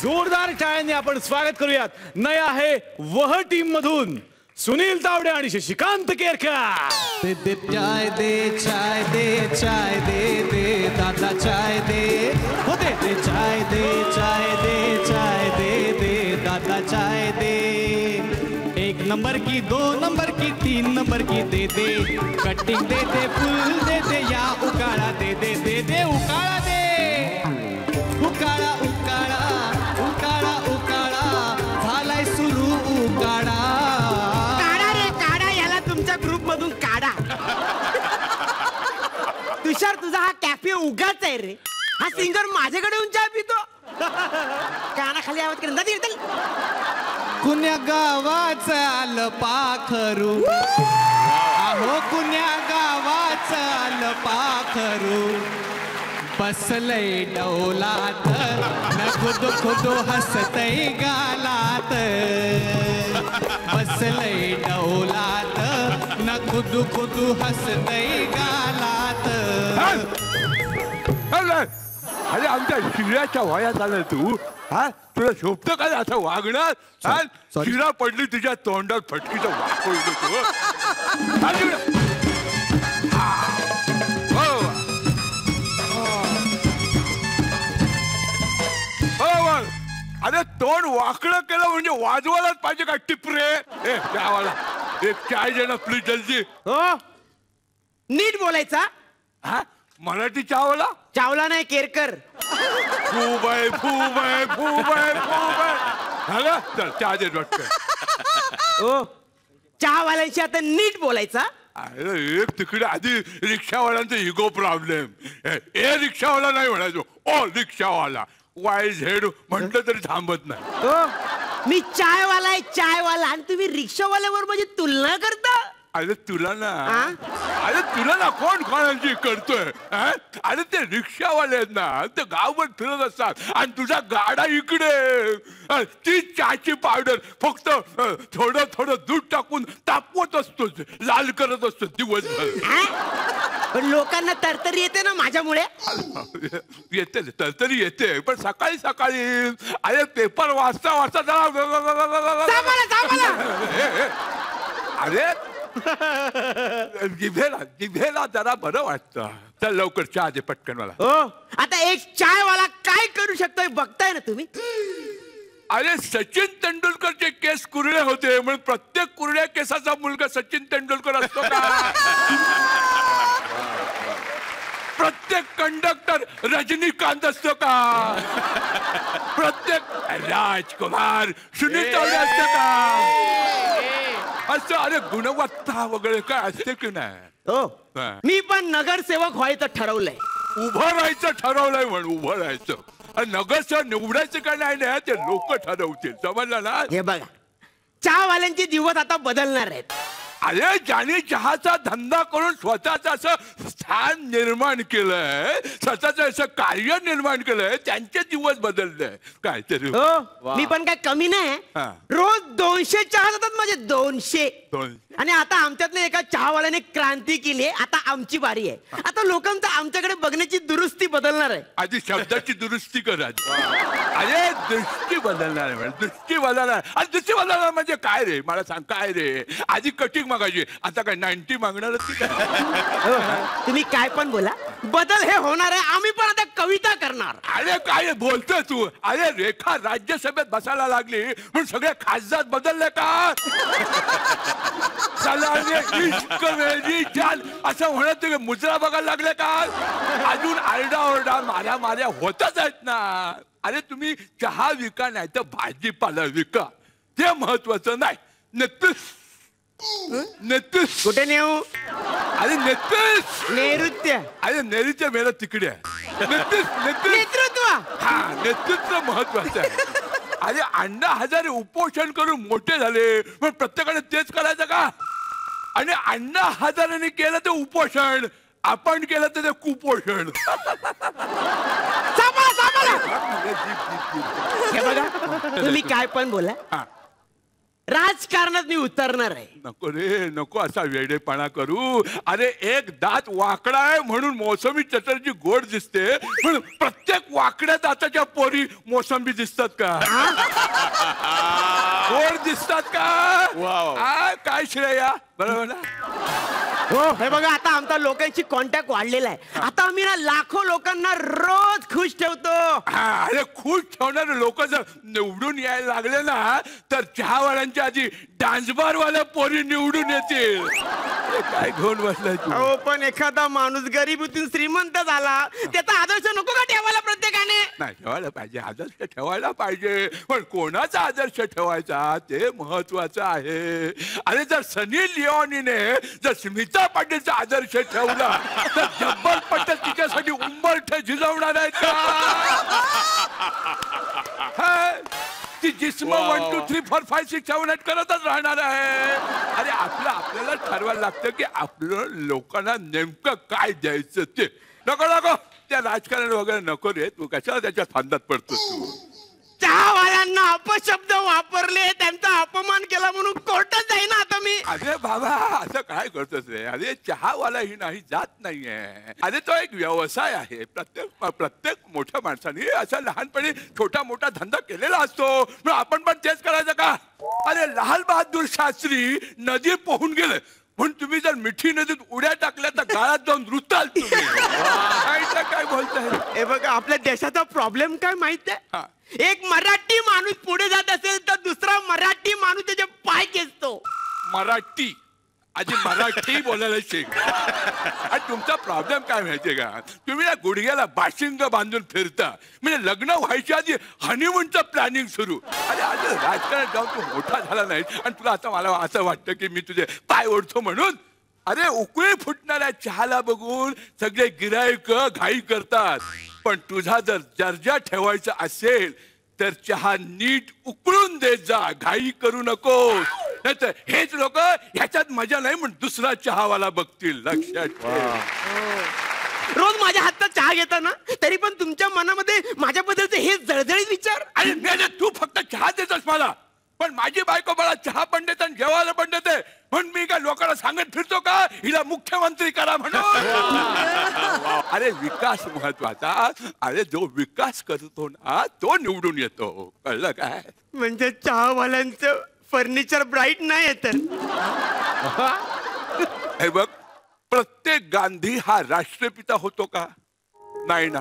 जोरदार टाळ्यांनी आपण स्वागत करूयात. नया आहे वह टीम मधून सुनील तावडे आणि शशिकांत केरकर. दे दे चाय दे चाय दे चाय दे दे दादा चाय दे हो दे दे चाय दे चाय दे चाय दे दे दादा चाय दे. 1 नंबर की 2 नंबर की 3 नंबर की दे दे कटिंग दे दे फुल दे दे या उकाळा दे दे दे दे उकाळा दे उकाळा उकाळा उकाळा उकाळा झालाय सुरू उकाळा. काढा रे काढा याला तुमच्या ग्रुप मधून काढा. तुषार तुझा हा कॅफे उगाच आहे रे. हा सिंगर माझ्याकडे येऊन चहा पितो. कानाखाली आवाज केला नदी येतील. कुण्या गावाचं आलं पाखरू अहो कुण्या गावाचं आलं पाखरू बसलय डौलात न खुद खुद हसतय गालात बसलय डौलात न खुद खुद हसतय गालात. अरे आमच्या शिऱ्याच्या वयात आलं तू. हा तुला शोभतं काय असं वागणार. शिरा पडली तुझ्या तोंडात फटकीचं वाकवलं तू. अरे तोंड वाकडं केलं म्हणजे वाजवायलाच पाहिजे का टिपरे. त्यावाला एक चाय दे ना प्लीज जल्दी. हो नीट बोलायचा. हा मराठी चावला चावला नाही केरकर. खूप आहे खूप आहे खूप आहे खूप आहे. झालं चल चहा दे डॉक्टर. हो चहावाल्यांशी आता नीट बोलायचा. अरे एक तिकडे आधी रिक्षावाल्यांचा इगो प्रॉब्लेम. ए रिक्षावाला नाही म्हणायचो ओ रिक्षावाला. वाय झेड म्हटलं तरी थांबत नाही. हो मी चायवाला आहे चायवाला आणि तुम्ही रिक्षावाल्यावर माझी तुलना करता. अरे तुला ना अरे तुला ना कोण कोणाची करतोय. अरे ते रिक्षावाले आहेत ना ते गावभर फिरत असतात आणि तुझा गाडा इकडे. ती चहाची पावडर फक्त थोडं थोडं दूध टाकून तापवत असतो लाल करत असतो दिवसभर. पण लोकांना तरतरी येते ना माझ्यामुळे. येते तरतरी येते पण सकाळी सकाळी अरे पेपर वाचता वाचता अरे जिभेला जरा बरं वाटतं. चल लवकर चहा दे पटकन मला. हो आता एक चायवाला काय करू शकतोय बघताय ना तुम्ही. अरे सचिन तेंडुलकरचे केस कुरळे होते म्हणून प्रत्येक कुरळ्या केसाचा मुलगा सचिन तेंडुलकर असतो का. प्रत्येक कंडक्टर रजनीकांत असतो का. प्रत्येक राजकुमार सुनील तावडे असतो का. असं अरे गुणवत्ता वगैरे काय असते की नाही. हो मी पण नगरसेवक व्हायचं ठरवलंय. उभं राहायचं ठरवलंय म्हणून उभं राहायचं. नगरसेवक निवडायचं का नाही ना ते लोक ठरवतील समजलं ना. हे बघा चहावाल्यांचे दिवस आता बदलणार आहेत. अरे ज्याने चहाचा धंदा करून स्वतःच असं स्थान निर्माण केलंय स्वतःच असं कार्य निर्माण केलंय त्यांचे दिवस बदलले काहीतरी. हो मी पण काय कमी नाही. रोज 200 चहा जातात माझे 200. आणि आता आमच्यातनं एका चहावाल्याने क्रांती केली. आता आमची बारी आहे. आता लोकांचं आमच्याकडे बघण्याची दुरुस्ती बदलणार आहे. आधी शब्दाची दुरुस्ती करा. अरे दृष्टी बदलणार आहे दृष्टी बदलणार. आणि दृष्टी बदलणार म्हणजे काय रे मला सांग काय रे. आधी कटिंग मागायची आता काय 90 मागणार. तुम्ही काय पण बोला बदल हे होणार आहे. आम्ही पण आता कविता करणार. अरे काय बोलतोय तू. अरे रेखा राज्यसभेत बसायला लागली म्हणून सगळे खासदार बदलले का. इश्क मेरी जान असं म्हणत मुजरा बघायला लागले का. अजून आरडाओरडा माऱ्या माऱ्या होतच आहेत ना. अरे तुम्ही चहा विका नाही तर भाजीपाला विका ते महत्वाचं नाही. नेतृत्व कुठे नेऊ. अरे नैऋत्य. अरे नैऋत्य मेला तिकडे आहे. नेतृत्व हा नेतृत्व महत्वाचं आहे. अरे अण्णा हजारे उपोषण करून मोठे झाले पण प्रत्येकाने तेच करायचं का. आणि अण्णा हजारेने केलं ते उपोषण आपण केलं तर ते कुपोषण. हे बघा तुम्ही काय पण बोला राजकारणात मी उतरणार आहे. नको रे नको असा वेडेपणा करू. अरे एक दात वाकडा आहे म्हणून मोसंबी चटर्जी गोड दिसते, पण प्रत्येक वाकड्या दाताच्या पोरी मोसंबी दिसतात का? गोड दिसतात का? काय श्रेया बरोबर ना? हो हे बघा आता आमचा लोकांची कॉन्टॅक्ट वाढलेला आहे. आता आम्ही ना लाखो लोकांना रोज खुश ठेवतो. अरे खुश ठेवणारे लोक जर निवडून यायला लागले ना तर चहावाल्यांच्या आधी डान्सबार वाल्या पोरी निवडून येतील. काय घेऊन बसलाय तू? हो पण एखादा माणूस गरिबीतून श्रीमंत झाला त्याचा आदर्श नको का ठेवायला प्रत्येकाने? नाही ठेवायला पाहिजे, आदर्श ठेवायला पाहिजे, पण कोणाचा आदर्श ठेवायचा ते महत्वाचं आहे. अरे जर सनी लिओनीने जर स्मिता पाटीलचा आदर्श ठेवला तर जब्बर पटेल तिच्यासाठी उंबरठे झिजवणार आहेत का? ती जिस्म 1 2 3 4 5 6 7 8 करतच राहणार आहे. अरे आपल्याला ठरवायला लागतं की आपलं लोकांना नेमकं काय द्यायचं ते. नको त्या राजकारण वगैरे नको रे. तू कशाला त्याच्या फांदात पडतो? तू चहावाल्यांना अपशब्द वापरले, त्यांचा अपमान केला म्हणून कोर्टात जाईन आता मी. अरे बाबा असं काय करतोस रे? अरे चहावाला ही नाही जात नाहीये. अरे तो एक व्यवसाय आहे. प्रत्येक मोठ्या माणसाने असा लहानपणी छोटा मोठा धंदा केलेला असतो. मग आपण पण तेच करायचं का? अरे लाल बहादूर शास्त्री नदी पोहून गेले म्हणून तुम्ही जर मिठी नदीत उड्या टाकल्या तर गाळात जाऊन रुताल तुम्ही. काय बोलताय? हे बघा आपल्या देशाचा प्रॉब्लेम काय माहित आहे? एक मराठी माणूस पुढे जात असेल तर दुसरा मराठी माणूस त्याचे पाय खेचतो. मराठी आधी मराठी बोलायला शिक. आणि तुमचा प्रॉब्लेम काय माहितीये का? तुम्ही ना गुडघ्याला बाशिंग बांधून फिरता. म्हणजे लग्न व्हायच्या आधी हनीमूनचं प्लॅनिंग सुरू. अरे आज राजकारण जाऊन तू मोठा झाला नाही आणि तुला आता मला असं वाटतं की मी तुझे पाय ओढतो म्हणून. अरे उकळी फुटणाऱ्या चहाला बघून सगळे गिराईक घाई करतात. पण तुझा जर दर्जा ठेवायचा असेल तर चहा नीट उकळून देत जा, घाई करू नकोस. नाहीतर हेच लोक ह्याच्यात मजा नाही म्हणून दुसरा चहावाला बघतील. लक्षात ठेव. रोज माझ्या हातात चहा घेताना तरी पण तुमच्या मनामध्ये माझ्याबद्दलचे हे जळजळीत विचार. अरे तू फक्त चहा देतस मला, पण माझी बायको मला चहा पण देते आणि जेवायला पण देते. म्हणून मी काय लोकांना सांगत फिरतो का हिला मुख्यमंत्री करा म्हणून? अरे विकास महत्वाचा. अरे जो विकास करतो ना तो निवडून येतो. कळलं काय? म्हणजे चहावाल्यांचं फर्निचर ब्राईट नाही येत. हे बघ प्रत्येक गांधी हा राष्ट्रपिता होतो का? नाही ना.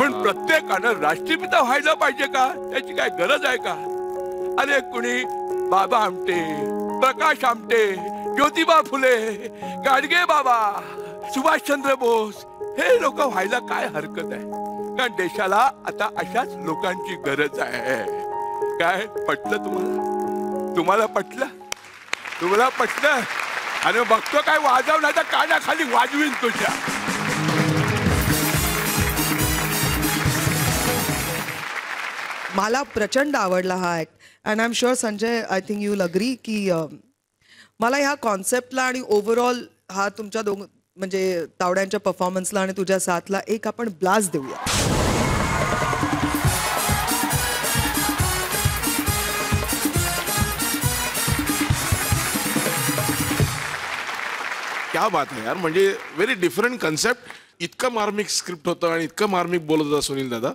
पण प्रत्येकानं राष्ट्रपिता व्हायला पाहिजे का? त्याची काय गरज आहे का? अरे कुणी बाबा आमटे, प्रकाश आमटे, ज्योतिबा फुले, गाडगे बाबा, सुभाषचंद्र बोस हे लोक व्हायला काय हरकत आहे? कारण देशाला आता अशाच लोकांची गरज आहे. काय पटलं तुम्हाला? तुम्हाला पटलं? तुम्हाला पटलं? आणि बघतो काय वाजव नाही तर कानाखाली वाजवीन तुझ्या. मला प्रचंड आवडला हा act. And I am sure Sanjay I think you will agree की मला ह्या कॉन्सेप्टला आणि ओव्हरऑल हा तुमच्या म्हणजे तावड्यांच्या परफॉर्मन्सला आणि तुझ्या साथला एक आपण ब्लास्ट देऊया. क्या बात है यार. म्हणजे व्हेरी डिफरंट कन्सेप्ट. इतका मार्मिक स्क्रिप्ट होतं आणि इतकं मार्मिक बोलत होता सुनील दादा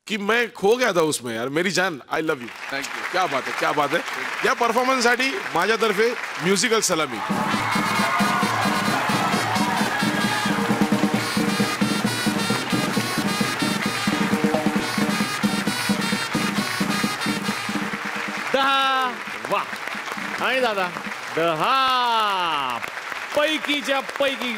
कि मैं खो गया था उसमें यार. मेरी जान I love you. Thank you. क्या बात है, क्या बात है. या परफॉर्मन्ससाठी माझ्यातर्फे म्युझिकल सलामी. वा आणि दादा 10 पैकीच्या पैकी